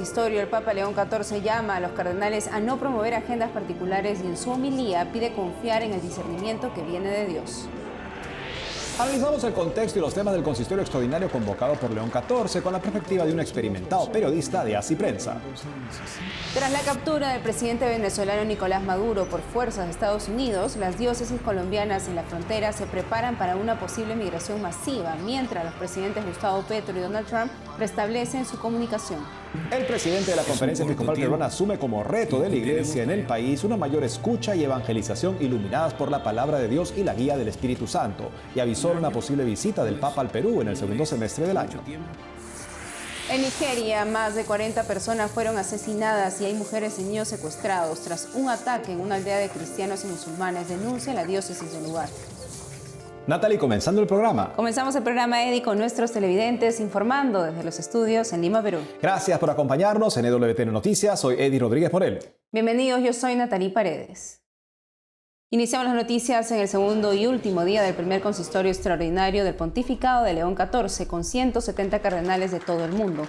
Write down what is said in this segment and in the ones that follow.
consistorio, el Papa León XIV llama a los cardenales a no promover agendas particulares y en su homilía pide confiar en el discernimiento que viene de Dios. Analizamos el contexto y los temas del consistorio extraordinario convocado por León XIV con la perspectiva de un experimentado periodista de Así Prensa. Tras la captura del presidente venezolano Nicolás Maduro por fuerzas de Estados Unidos, las diócesis colombianas en la frontera se preparan para una posible migración masiva, mientras los presidentes Gustavo Petro y Donald Trump restablecen su comunicación. El presidente de la Conferencia Episcopal Peruana asume como reto de la Iglesia en el país una mayor escucha y evangelización iluminadas por la palabra de Dios y la guía del Espíritu Santo, y avisó una posible visita del Papa al Perú en el segundo semestre del año. En Nigeria, más de 40 personas fueron asesinadas y hay mujeres y niños secuestrados tras un ataque en una aldea de cristianos y musulmanes, denuncia la diócesis del lugar. Natalie, comenzando el programa. Comenzamos el programa, Eddie, con nuestros televidentes informando desde los estudios en Lima, Perú. Gracias por acompañarnos en EWTN Noticias. Soy Eddie Rodríguez Morel. Bienvenidos, yo soy Natalie Paredes. Iniciamos las noticias en el segundo y último día del primer consistorio extraordinario del pontificado de León XIV, con 170 cardenales de todo el mundo.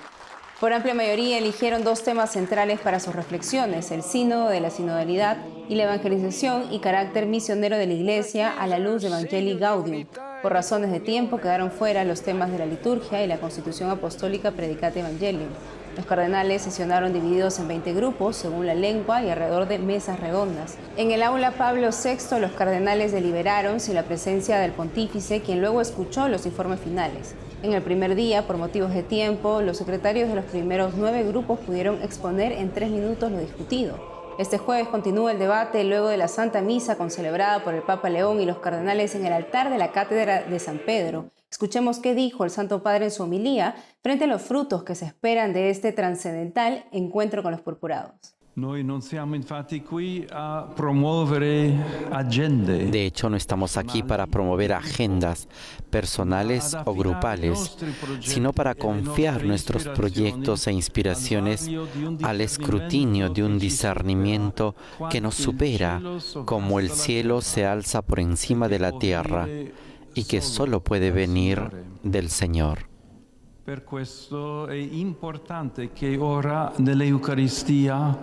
Por amplia mayoría eligieron dos temas centrales para sus reflexiones: el sínodo de la sinodalidad y la evangelización y carácter misionero de la Iglesia a la luz de Evangelii Gaudium. Por razones de tiempo quedaron fuera los temas de la liturgia y la constitución apostólica Predicate Evangelium. Los cardenales sesionaron divididos en 20 grupos, según la lengua, y alrededor de mesas redondas. En el aula Pablo VI, los cardenales deliberaron sin la presencia del pontífice, quien luego escuchó los informes finales. En el primer día, por motivos de tiempo, los secretarios de los primeros 9 grupos pudieron exponer en 3 minutos lo discutido. Este jueves continúa el debate luego de la Santa Misa concelebrada por el Papa León y los cardenales en el altar de la Cátedra de San Pedro. Escuchemos qué dijo el Santo Padre en su homilía frente a los frutos que se esperan de este trascendental encuentro con los purpurados. De hecho, no estamos aquí para promover agendas personales o grupales, sino para confiar nuestros proyectos e inspiraciones al escrutinio de un discernimiento que nos supera, como el cielo se alza por encima de la tierra, y que solo puede venir del Señor. Per questo è importante che ora nell'Eucaristia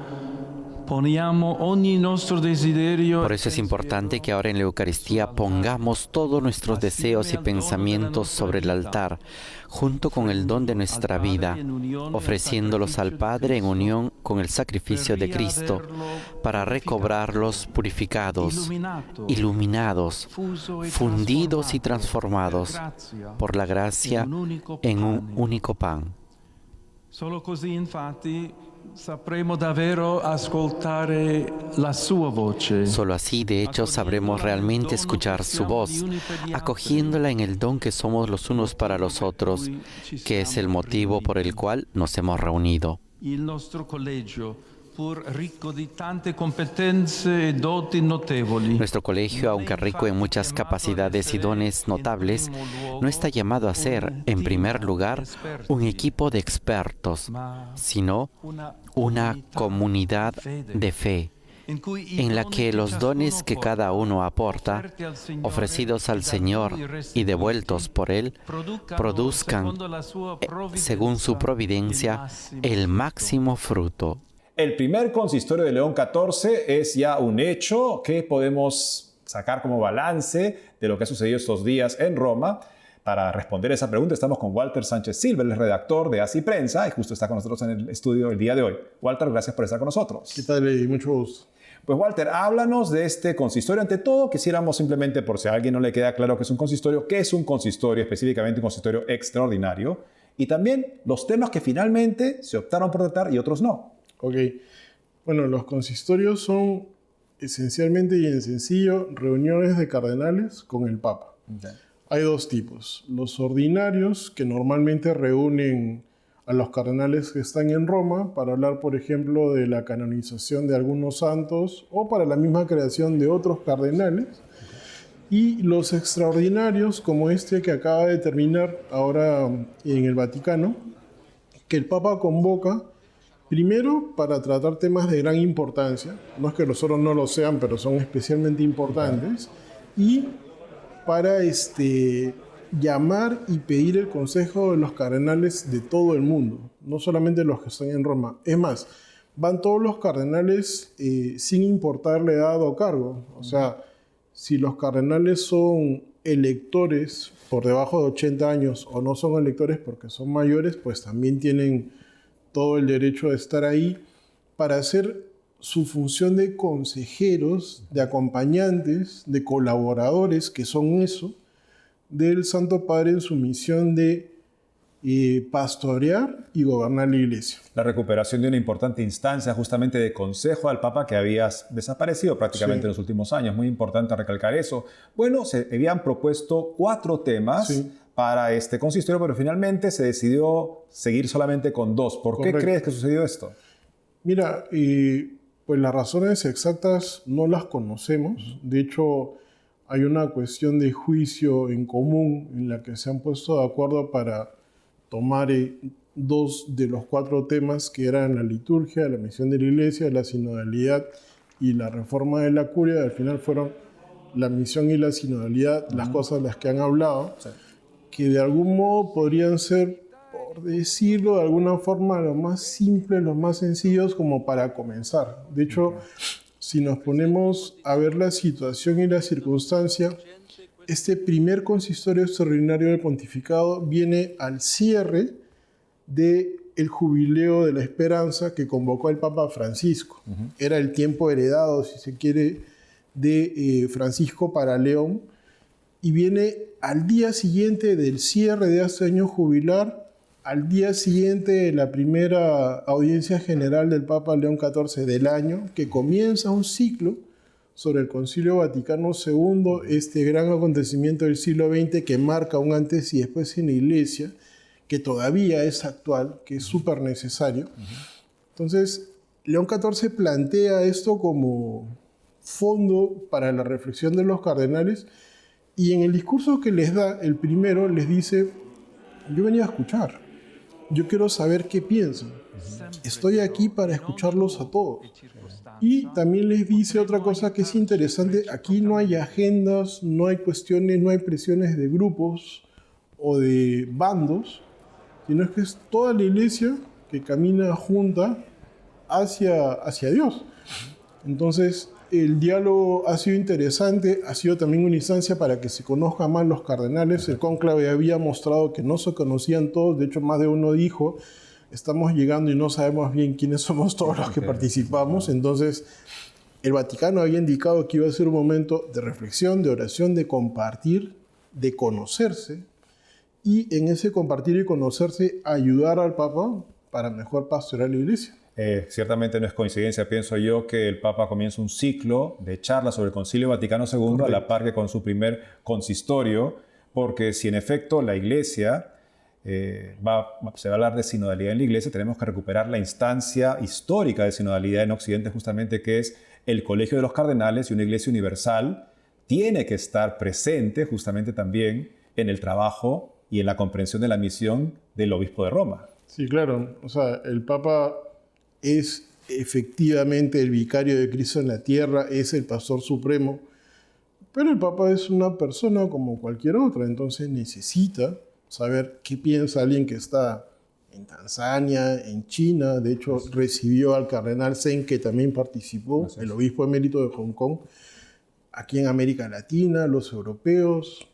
poniamo ogni nostro desiderio. Por eso es importante que ahora en la Eucaristía pongamos todos nuestros deseos y pensamientos sobre el altar, junto con el don de nuestra vida, ofreciéndolos al Padre en unión con el sacrificio de Cristo, para recobrarlos purificados, iluminados, fundidos y transformados por la gracia en un único pan. Solo così, infatti, sapremo davvero ascoltare la sua voce. Solo así, de hecho, sabremos realmente escuchar su voz, acogiéndola en el don que somos los unos para los otros, que es el motivo por el cual nos hemos reunido. Il nostro collegio, pur ricco di tante competenze e doti notevoli. Nuestro colegio, aunque rico en muchas capacidades y dones notables, no está llamado a ser, en primer lugar, un equipo de expertos, sino una comunidad de fe, en la que los dones que cada uno aporta, ofrecidos al Señor y devueltos por Él, produzcan, según su providencia, el máximo fruto. El primer consistorio de León XIV es ya un hecho que podemos sacar como balance de lo que ha sucedido estos días en Roma. Para responder esa pregunta estamos con Walter Sánchez Silva, el redactor de Así Prensa, y justo está con nosotros en el estudio el día de hoy. Walter, gracias por estar con nosotros. ¿Qué tal, Eddie? Mucho gusto. Pues Walter, háblanos de este consistorio. Ante todo, quisiéramos simplemente, por si a alguien no le queda claro qué es un consistorio, específicamente un consistorio extraordinario, y también los temas que finalmente se optaron por tratar y otros no. Ok. Bueno, los consistorios son esencialmente y en sencillo reuniones de cardenales con el Papa. Okay. Hay dos tipos. Los ordinarios, que normalmente reúnen a los cardenales que están en Roma para hablar, por ejemplo, de la canonización de algunos santos o para la misma creación de otros cardenales. Y los extraordinarios, como este que acaba de terminar ahora en el Vaticano, que el Papa convoca primero para tratar temas de gran importancia, no es que los otros no lo sean, pero son especialmente importantes, y para llamar y pedir el consejo de los cardenales de todo el mundo, no solamente los que están en Roma. Es más, van todos los cardenales sin importar la edad o cargo. O sea, si los cardenales son electores por debajo de 80 años o no son electores porque son mayores, pues también tienen todo el derecho de estar ahí para hacer su función de consejeros, de acompañantes, de colaboradores, que son eso, del Santo Padre en su misión de pastorear y gobernar la Iglesia. La recuperación de una importante instancia justamente de consejo al Papa que había desaparecido prácticamente en los últimos años. Muy importante recalcar eso. Bueno, se habían propuesto 4 temas para este consistorio, pero finalmente se decidió seguir solamente con 2. ¿Por qué crees que sucedió esto? Mira, pues las razones exactas no las conocemos. De hecho, hay una cuestión de juicio en común en la que se han puesto de acuerdo para tomar 2 de los 4 temas que eran la liturgia, la misión de la Iglesia, la sinodalidad y la reforma de la curia. Al final fueron la misión y la sinodalidad las cosas de las que han hablado, que de algún modo podrían ser, por decirlo de alguna forma, lo más simples, los más sencillos como para comenzar. De hecho, si nos ponemos a ver la situación y la circunstancia, este primer consistorio extraordinario del pontificado viene al cierre del jubileo de la esperanza que convocó el Papa Francisco. Era el tiempo heredado, si se quiere, de Francisco para León, y viene al día siguiente del cierre de este año jubilar, al día siguiente de la primera audiencia general del Papa León XIV del año, que comienza un ciclo sobre el Concilio Vaticano II, este gran acontecimiento del siglo XX que marca un antes y después en la Iglesia, que todavía es actual, que es súper necesario. Entonces, León XIV plantea esto como fondo para la reflexión de los cardenales, y en el discurso que les da, el primero les dice: yo venía a escuchar, yo quiero saber qué piensan, estoy aquí para escucharlos a todos. Y también les dice otra cosa que es interesante: aquí no hay agendas, no hay cuestiones, no hay presiones de grupos o de bandos, sino es que es toda la Iglesia que camina junta hacia Dios. Entonces, el diálogo ha sido interesante, ha sido también una instancia para que se conozcan más los cardenales. El cónclave había mostrado que no se conocían todos, de hecho más de uno dijo: estamos llegando y no sabemos bien quiénes somos todos los que participamos. Entonces, el Vaticano había indicado que iba a ser un momento de reflexión, de oración, de compartir, de conocerse, y en ese compartir y conocerse ayudar al Papa para mejor pastorear la Iglesia. Ciertamente no es coincidencia, pienso yo, que el Papa comienza un ciclo de charlas sobre el Concilio Vaticano II. Correcto. A la par que con su primer consistorio, porque si en efecto la Iglesia se va a hablar de sinodalidad en la Iglesia, tenemos que recuperar la instancia histórica de sinodalidad en Occidente, justamente, que es el Colegio de los Cardenales, y una Iglesia universal tiene que estar presente justamente también en el trabajo y en la comprensión de la misión del Obispo de Roma. Sí, claro. O sea, el Papa es efectivamente el vicario de Cristo en la tierra, es el pastor supremo, pero el Papa es una persona como cualquier otra, entonces necesita saber qué piensa alguien que está en Tanzania, en China. De hecho, recibió al cardenal Zeng, que también participó, el obispo emérito de Hong Kong, aquí en América Latina, los europeos,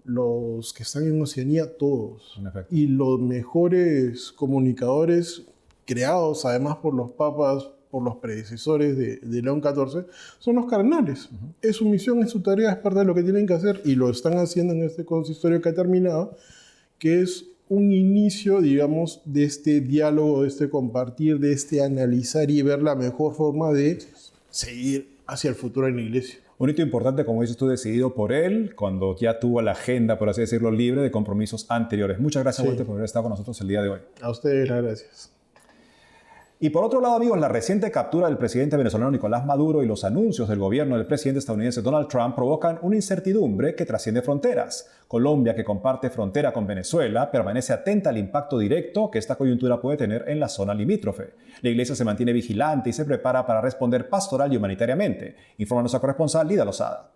los que están en Oceanía, todos. Y los mejores comunicadores creados además por los papas, por los predecesores de León XIV, son los cardenales. Es su misión, es su tarea, es parte de lo que tienen que hacer, y lo están haciendo en este consistorio que ha terminado, que es un inicio, digamos, de este diálogo, de este compartir, de este analizar y ver la mejor forma de seguir hacia el futuro en la Iglesia. Un hito importante, como dices tú, decidido por él, cuando ya tuvo la agenda, por así decirlo, libre de compromisos anteriores. Muchas gracias, Walter, por haber estado con nosotros el día de hoy. A ustedes las gracias. Y por otro lado, amigos, la reciente captura del presidente venezolano Nicolás Maduro y los anuncios del gobierno del presidente estadounidense Donald Trump provocan una incertidumbre que trasciende fronteras. Colombia, que comparte frontera con Venezuela, permanece atenta al impacto directo que esta coyuntura puede tener en la zona limítrofe. La Iglesia se mantiene vigilante y se prepara para responder pastoral y humanitariamente, informa nuestra corresponsal Lida Lozada.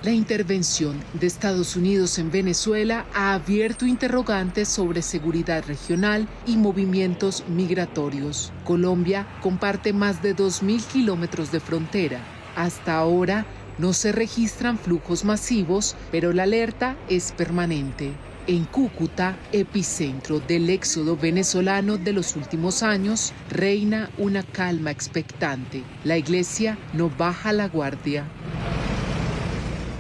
La intervención de Estados Unidos en Venezuela ha abierto interrogantes sobre seguridad regional y movimientos migratorios. Colombia comparte más de 2.000 kilómetros de frontera. Hasta ahora no se registran flujos masivos, pero la alerta es permanente. En Cúcuta, epicentro del éxodo venezolano de los últimos años, reina una calma expectante. La iglesia no baja la guardia.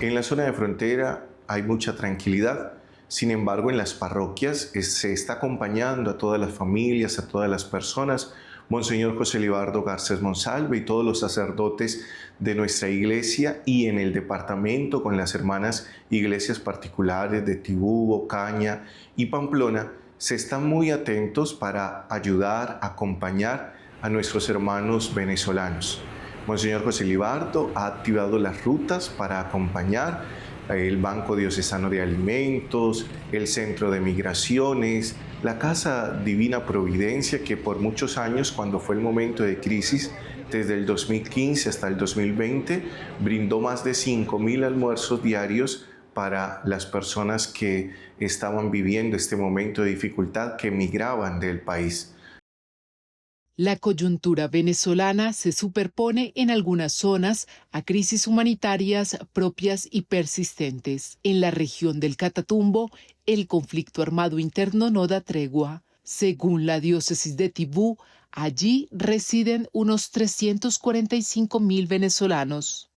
En la zona de frontera hay mucha tranquilidad. Sin embargo, en las parroquias se está acompañando a todas las familias, a todas las personas. Monseñor José Libardo Garcés Monsalve y todos los sacerdotes de nuestra iglesia y en el departamento con las hermanas iglesias particulares de Tibú, Ocaña y Pamplona se están muy atentos para ayudar, acompañar a nuestros hermanos venezolanos. Monseñor José Libardo ha activado las rutas para acompañar el Banco Diocesano de Alimentos, el Centro de Migraciones, la Casa Divina Providencia, que por muchos años, cuando fue el momento de crisis, desde el 2015 hasta el 2020, brindó más de 5.000 almuerzos diarios para las personas que estaban viviendo este momento de dificultad, que migraban del país. La coyuntura venezolana se superpone en algunas zonas a crisis humanitarias propias y persistentes. En la región del Catatumbo, el conflicto armado interno no da tregua. Según la diócesis de Tibú, allí residen unos 345.000 venezolanos.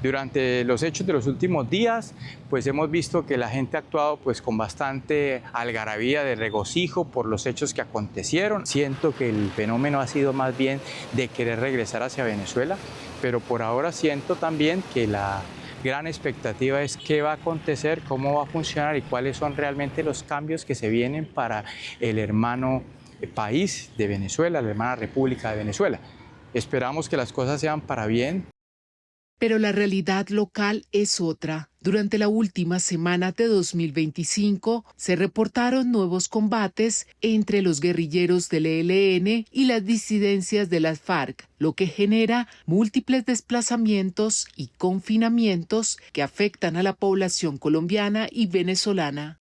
Durante los hechos de los últimos días, pues hemos visto que la gente ha actuado pues con bastante algarabía, de regocijo por los hechos que acontecieron. Siento que el fenómeno ha sido más bien de querer regresar hacia Venezuela, pero por ahora siento también que la gran expectativa es qué va a acontecer, cómo va a funcionar y cuáles son realmente los cambios que se vienen para el hermano país de Venezuela, la hermana República de Venezuela. Esperamos que las cosas sean para bien. Pero la realidad local es otra. Durante la última semana de 2025 se reportaron nuevos combates entre los guerrilleros del ELN y las disidencias de las FARC, lo que genera múltiples desplazamientos y confinamientos que afectan a la población colombiana y venezolana.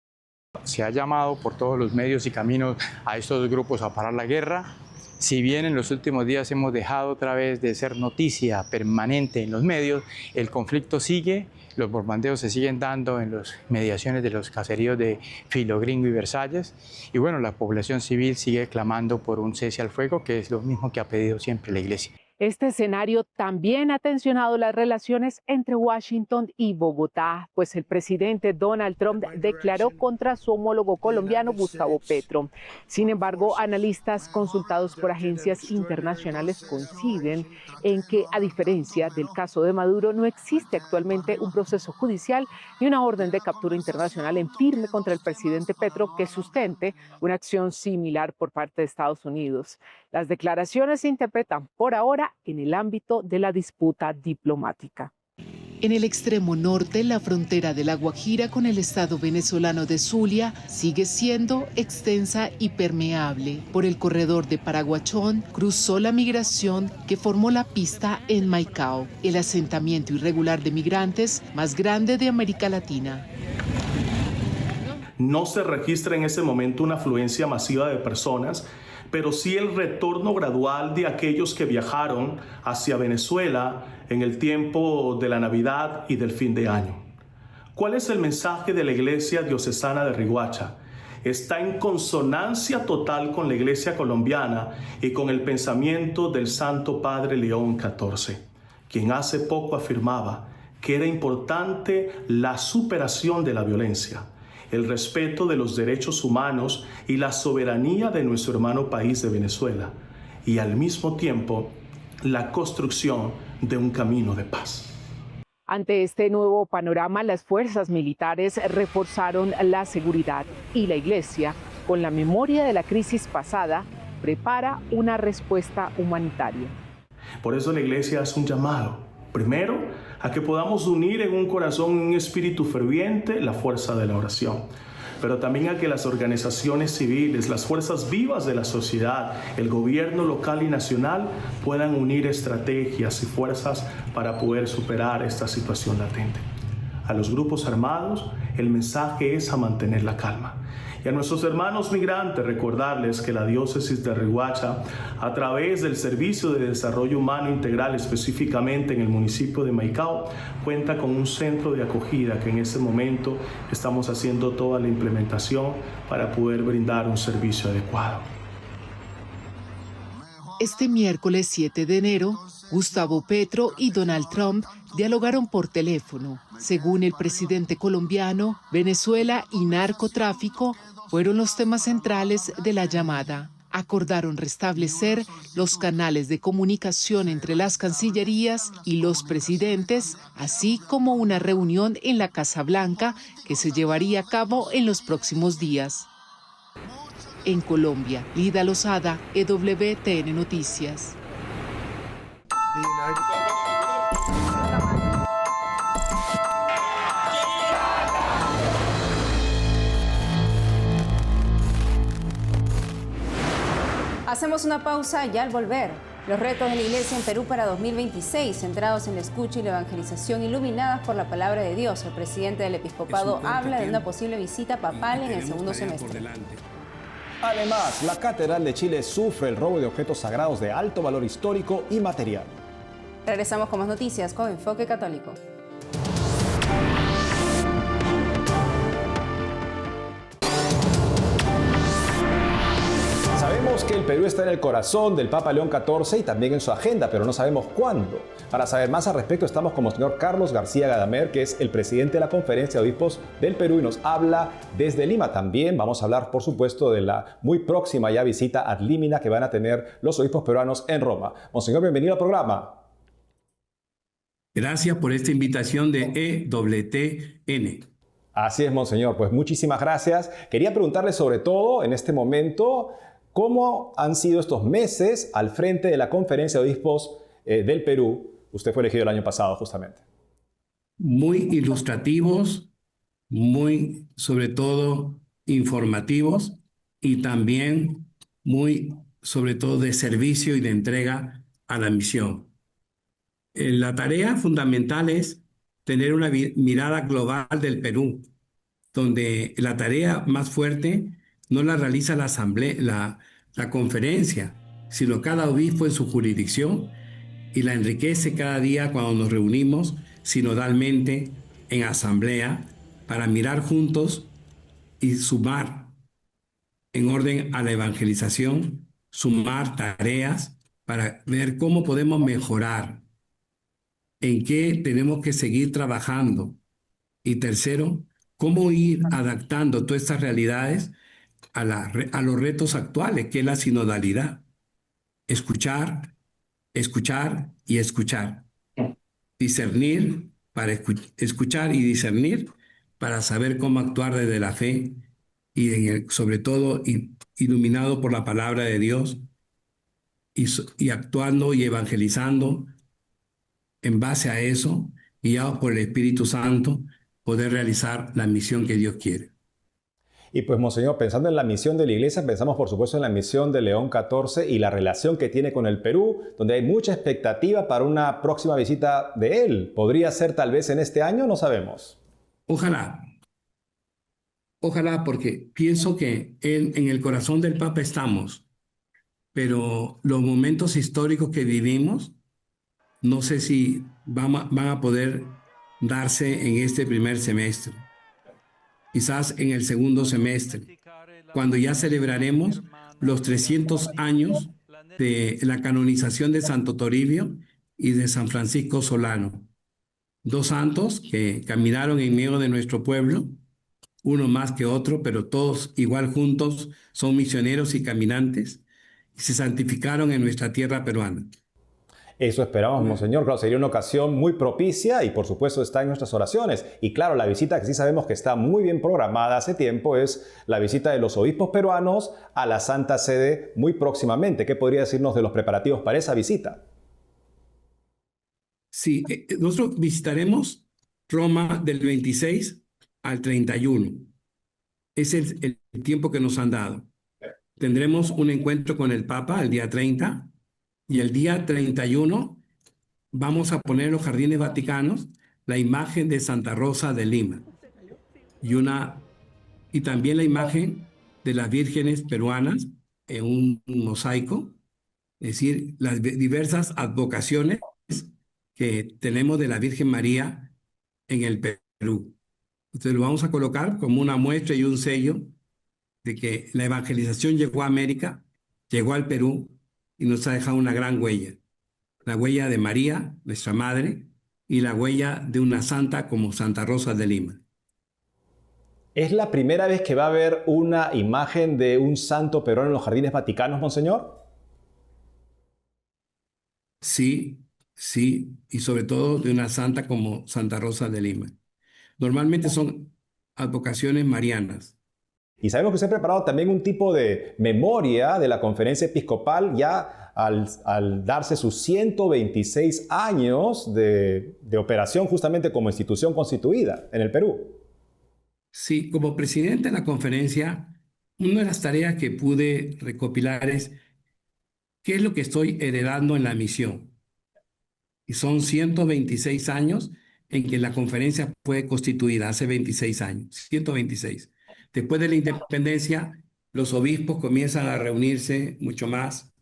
Se ha llamado por todos los medios y caminos a estos grupos a parar la guerra. Si bien en los últimos días hemos dejado otra vez de ser noticia permanente en los medios, el conflicto sigue, los bombardeos se siguen dando en las mediaciones de los caseríos de Filogringo y Versalles, y bueno, la población civil sigue clamando por un cese al fuego, que es lo mismo que ha pedido siempre la Iglesia. Este escenario también ha tensionado las relaciones entre Washington y Bogotá, pues el presidente Donald Trump declaró contra su homólogo colombiano Gustavo Petro. Sin embargo, analistas consultados por agencias internacionales coinciden en que, a diferencia del caso de Maduro, no existe actualmente un proceso judicial ni una orden de captura internacional en firme contra el presidente Petro que sustente una acción similar por parte de Estados Unidos. Las declaraciones se interpretan por ahora en el ámbito de la disputa diplomática. En el extremo norte, la frontera de La Guajira con el estado venezolano de Zulia sigue siendo extensa y permeable. Por el corredor de Paraguachón cruzó la migración que formó la pista en Maicao, el asentamiento irregular de migrantes más grande de América Latina. No se registra en ese momento una afluencia masiva de personas, pero sí el retorno gradual de aquellos que viajaron hacia Venezuela en el tiempo de la Navidad y del fin de año. ¿Cuál es el mensaje de la Iglesia Diocesana de Riohacha? Está en consonancia total con la Iglesia colombiana y con el pensamiento del Santo Padre León XIV, quien hace poco afirmaba que era importante la superación de la violencia, el respeto de los derechos humanos y la soberanía de nuestro hermano país de Venezuela, y al mismo tiempo la construcción de un camino de paz. Ante este nuevo panorama, las fuerzas militares reforzaron la seguridad y la Iglesia, con la memoria de la crisis pasada, prepara una respuesta humanitaria. Por eso la Iglesia hace un llamado, primero, a que podamos unir en un corazón, en un espíritu ferviente, la fuerza de la oración, pero también a que las organizaciones civiles, las fuerzas vivas de la sociedad, el gobierno local y nacional puedan unir estrategias y fuerzas para poder superar esta situación latente. a los grupos armados, el mensaje es a mantener la calma. Y a nuestros hermanos migrantes recordarles que la diócesis de Riohacha, a través del Servicio de Desarrollo Humano Integral, específicamente en el municipio de Maicao, cuenta con un centro de acogida que en este momento estamos haciendo toda la implementación para poder brindar un servicio adecuado. Este miércoles 7 de enero, Gustavo Petro y Donald Trump dialogaron por teléfono. Según el presidente colombiano, Venezuela y narcotráfico fueron los temas centrales de la llamada. Acordaron restablecer los canales de comunicación entre las cancillerías y los presidentes, así como una reunión en la Casa Blanca que se llevaría a cabo en los próximos días. En Colombia, Lida Lozada, EWTN Noticias. Hacemos una pausa y al volver, los retos de la Iglesia en Perú para 2026, centrados en la escucha y la evangelización, iluminadas por la palabra de Dios. El presidente del Episcopado habla de una posible visita papal en el segundo semestre. Además, la Catedral de Chile sufre el robo de objetos sagrados de alto valor histórico y material. Regresamos con más noticias con Enfoque Católico. Sabemos que el Perú está en el corazón del Papa León XIV y también en su agenda, pero no sabemos cuándo. Para saber más al respecto estamos con Monseñor Carlos García Gadamer, que es el presidente de la Conferencia de Obispos del Perú y nos habla desde Lima. También vamos a hablar, por supuesto, de la muy próxima ya visita ad limina que van a tener los obispos peruanos en Roma. Monseñor, bienvenido al programa. Gracias por esta invitación de EWTN. Así es, Monseñor. Pues muchísimas gracias. Quería preguntarle sobre todo en este momento, ¿cómo han sido estos meses al frente de la Conferencia de Obispos del Perú? Usted fue elegido el año pasado, justamente. Muy ilustrativos, muy, sobre todo, informativos y también muy, sobre todo, de servicio y de entrega a la misión. La tarea fundamental es tener una mirada global del Perú, donde la tarea más fuerte no la realiza la asamblea, la conferencia, sino cada obispo en su jurisdicción, y la enriquece cada día cuando nos reunimos sinodalmente en asamblea para mirar juntos y sumar en orden a la evangelización, sumar tareas para ver cómo podemos mejorar, en qué tenemos que seguir trabajando. Y tercero, cómo ir adaptando todas estas realidades a los retos actuales, que es la sinodalidad. Escuchar, escuchar y escuchar. Discernir para escuchar y discernir para saber cómo actuar desde la fe y sobre todo iluminado por la palabra de Dios y actuando y evangelizando en base a eso, guiados por el Espíritu Santo, poder realizar la misión que Dios quiere. Y pues, Monseñor, pensando en la misión de la Iglesia, pensamos por supuesto en la misión de León XIV y la relación que tiene con el Perú, donde hay mucha expectativa para una próxima visita de él. ¿Podría ser tal vez en este año? No sabemos. Ojalá. Ojalá, porque pienso que en el corazón del Papa estamos, pero los momentos históricos que vivimos, no sé si van a poder darse en este primer semestre. Quizás en el segundo semestre, cuando ya celebraremos los 300 años de la canonización de Santo Toribio y de San Francisco Solano. Dos santos que caminaron en medio de nuestro pueblo, uno más que otro, pero todos igual juntos son misioneros y caminantes, y se santificaron en nuestra tierra peruana. Eso esperamos, Monseñor. Claro, sería una ocasión muy propicia y por supuesto está en nuestras oraciones. Y claro, la visita que sí sabemos que está muy bien programada hace tiempo es la visita de los obispos peruanos a la Santa Sede muy próximamente. ¿Qué podría decirnos de los preparativos para esa visita? Sí, nosotros visitaremos Roma del 26 al 31. Ese es el tiempo que nos han dado. Tendremos un encuentro con el Papa el día 30. Y el día 31 vamos a poner en los Jardines Vaticanos la imagen de Santa Rosa de Lima y también la imagen de las vírgenes peruanas en un mosaico, es decir, las diversas advocaciones que tenemos de la Virgen María en el Perú. Entonces lo vamos a colocar como una muestra y un sello de que la evangelización llegó a América, llegó al Perú y nos ha dejado una gran huella. La huella de María, nuestra madre, y la huella de una santa como Santa Rosa de Lima. ¿Es la primera vez que va a haber una imagen de un santo peruano en los jardines vaticanos, monseñor? Sí, sí, y sobre todo de una santa como Santa Rosa de Lima. Normalmente son advocaciones marianas. Y sabemos que usted ha preparado también un tipo de memoria de la conferencia episcopal ya al darse sus 126 años de operación justamente como institución constituida en el Perú. Sí, como presidente de la conferencia, una de las tareas que pude recopilar es qué es lo que estoy heredando en la misión. Y son 126 años en que la conferencia fue constituida, hace 26 años, 126. Después de la independencia, los obispos comienzan a reunirse mucho más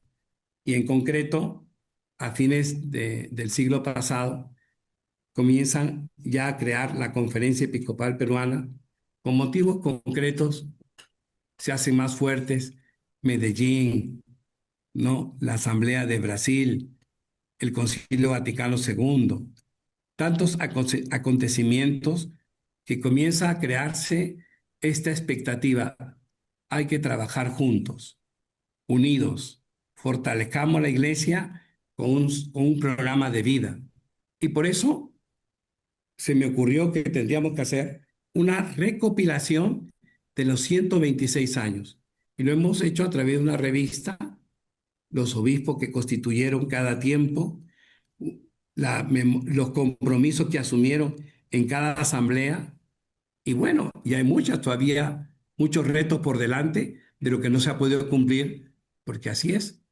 y en concreto, a fines del siglo pasado, comienzan ya a crear la Conferencia Episcopal Peruana con motivos concretos, se hacen más fuertes Medellín, ¿no? La Asamblea de Brasil, el Concilio Vaticano II, tantos acontecimientos que comienza a crearse esta expectativa. Hay que trabajar juntos, unidos, fortalezcamos la iglesia con un programa de vida. Y por eso se me ocurrió que tendríamos que hacer una recopilación de los 126 años. Y lo hemos hecho a través de una revista, los obispos que constituyeron cada tiempo, los compromisos que asumieron en cada asamblea. Y bueno, y hay todavía muchos retos por delante de lo que no se ha podido cumplir, porque así es.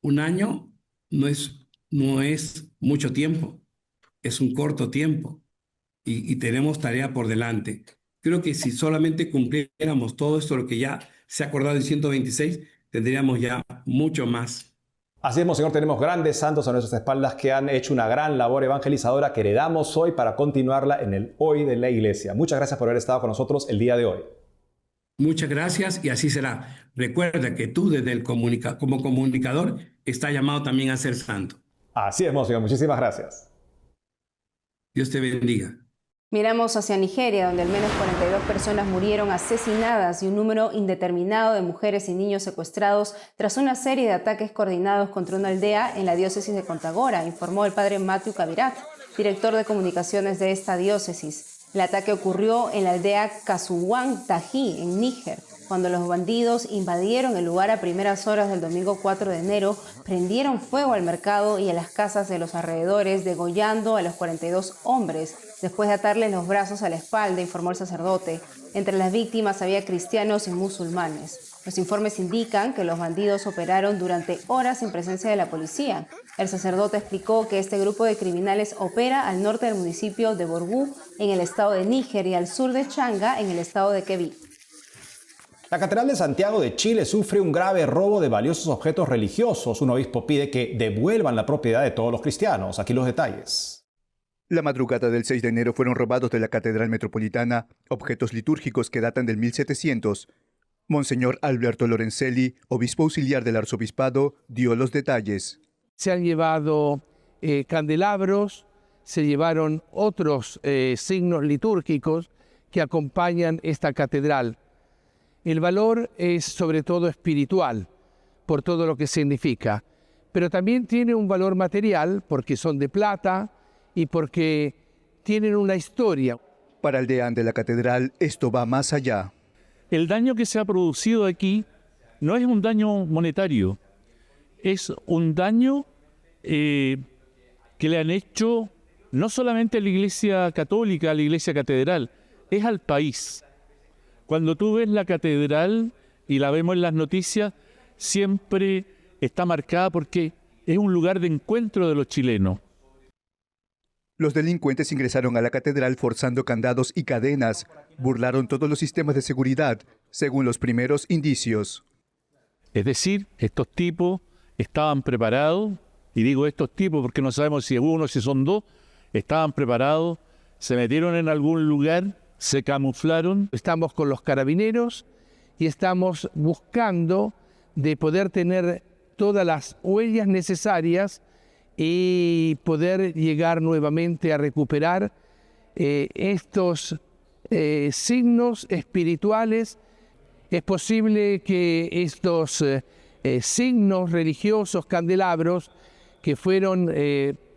Un año no es mucho tiempo, es un corto tiempo y tenemos tarea por delante. Creo que si solamente cumpliéramos todo esto, lo que ya se ha acordado en 126, tendríamos ya mucho más. Así es, monseñor, tenemos grandes santos a nuestras espaldas que han hecho una gran labor evangelizadora que heredamos hoy para continuarla en el hoy de la Iglesia. Muchas gracias por haber estado con nosotros el día de hoy. Muchas gracias y así será. Recuerda que tú como comunicador estás llamado también a ser santo. Así es, monseñor. Muchísimas gracias. Dios te bendiga. Miramos hacia Nigeria, donde al menos 42 personas murieron asesinadas y un número indeterminado de mujeres y niños secuestrados tras una serie de ataques coordinados contra una aldea en la diócesis de Kontagora, informó el padre Matthew Kabirat, director de comunicaciones de esta diócesis. El ataque ocurrió en la aldea Kasuwan Tají, en Níger, cuando los bandidos invadieron el lugar a primeras horas del domingo 4 de enero, prendieron fuego al mercado y a las casas de los alrededores, degollando a los 42 hombres, después de atarles los brazos a la espalda, informó el sacerdote. Entre las víctimas había cristianos y musulmanes. Los informes indican que los bandidos operaron durante horas en presencia de la policía. El sacerdote explicó que este grupo de criminales opera al norte del municipio de Borgu, en el estado de Níger, y al sur de Changa, en el estado de Kebbi. La Catedral de Santiago de Chile sufre un grave robo de valiosos objetos religiosos. Un obispo pide que devuelvan la propiedad de todos los cristianos. Aquí los detalles. La madrugada del 6 de enero fueron robados de la Catedral Metropolitana objetos litúrgicos que datan del 1700. Monseñor Alberto Lorenzelli, obispo auxiliar del arzobispado, dio los detalles. Se han llevado candelabros, se llevaron otros signos litúrgicos que acompañan esta catedral. El valor es sobre todo espiritual, por todo lo que significa, pero también tiene un valor material porque son de plata y porque tienen una historia. Para el deán de la catedral, esto va más allá. El daño que se ha producido aquí no es un daño monetario, es un daño que le han hecho no solamente a la Iglesia Católica, a la Iglesia Catedral, es al país. Cuando tú ves la catedral y la vemos en las noticias, siempre está marcada porque es un lugar de encuentro de los chilenos. Los delincuentes ingresaron a la catedral forzando candados y cadenas. Burlaron todos los sistemas de seguridad, según los primeros indicios. Es decir, estos tipos estaban preparados, y digo estos tipos porque no sabemos si es uno, si son dos, estaban preparados, se metieron en algún lugar, se camuflaron. Estamos con los carabineros y estamos buscando de poder tener todas las huellas necesarias y poder llegar nuevamente a recuperar estos signos espirituales. Es posible que estos signos religiosos, candelabros, que fueron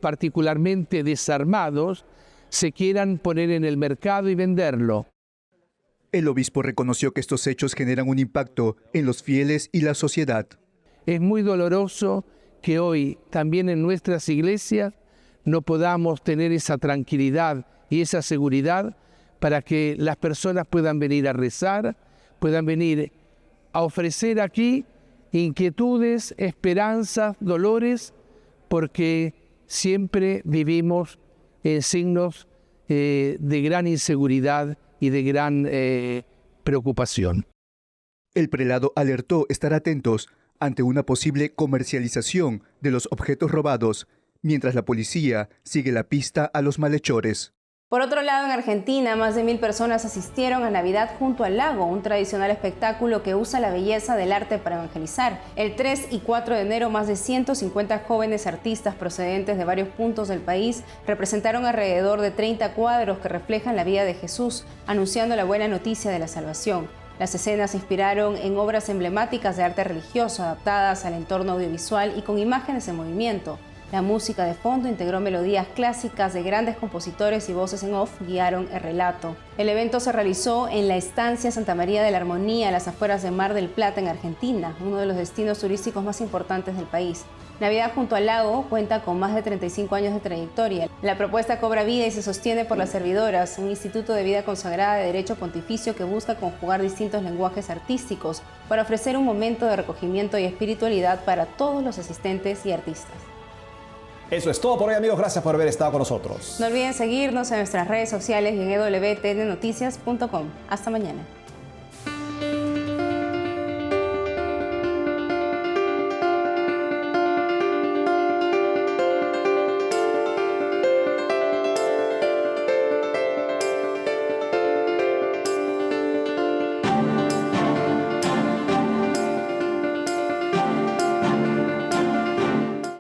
particularmente desarmados, se quieran poner en el mercado y venderlo. El obispo reconoció que estos hechos generan un impacto en los fieles y la sociedad. Es muy doloroso que hoy también en nuestras iglesias no podamos tener esa tranquilidad y esa seguridad para que las personas puedan venir a rezar, puedan venir a ofrecer aquí inquietudes, esperanzas, dolores, porque siempre vivimos en signos de gran inseguridad y de gran preocupación. El prelado alertó estar atentos ante una posible comercialización de los objetos robados, mientras la policía sigue la pista a los malhechores. Por otro lado, en Argentina, más de 1000 personas asistieron a Navidad junto al lago, un tradicional espectáculo que usa la belleza del arte para evangelizar. El 3 y 4 de enero, más de 150 jóvenes artistas procedentes de varios puntos del país representaron alrededor de 30 cuadros que reflejan la vida de Jesús, anunciando la buena noticia de la salvación. Las escenas se inspiraron en obras emblemáticas de arte religioso adaptadas al entorno audiovisual y con imágenes en movimiento. La música de fondo integró melodías clásicas de grandes compositores y voces en off guiaron el relato. El evento se realizó en la estancia Santa María de la Armonía, a las afueras de Mar del Plata, en Argentina, uno de los destinos turísticos más importantes del país. Navidad junto al lago cuenta con más de 35 años de trayectoria. La propuesta cobra vida y se sostiene por las servidoras, un instituto de vida consagrada de derecho pontificio que busca conjugar distintos lenguajes artísticos para ofrecer un momento de recogimiento y espiritualidad para todos los asistentes y artistas. Eso es todo por hoy, amigos. Gracias por haber estado con nosotros. No olviden seguirnos en nuestras redes sociales y en www.tdnoticias.com. Hasta mañana.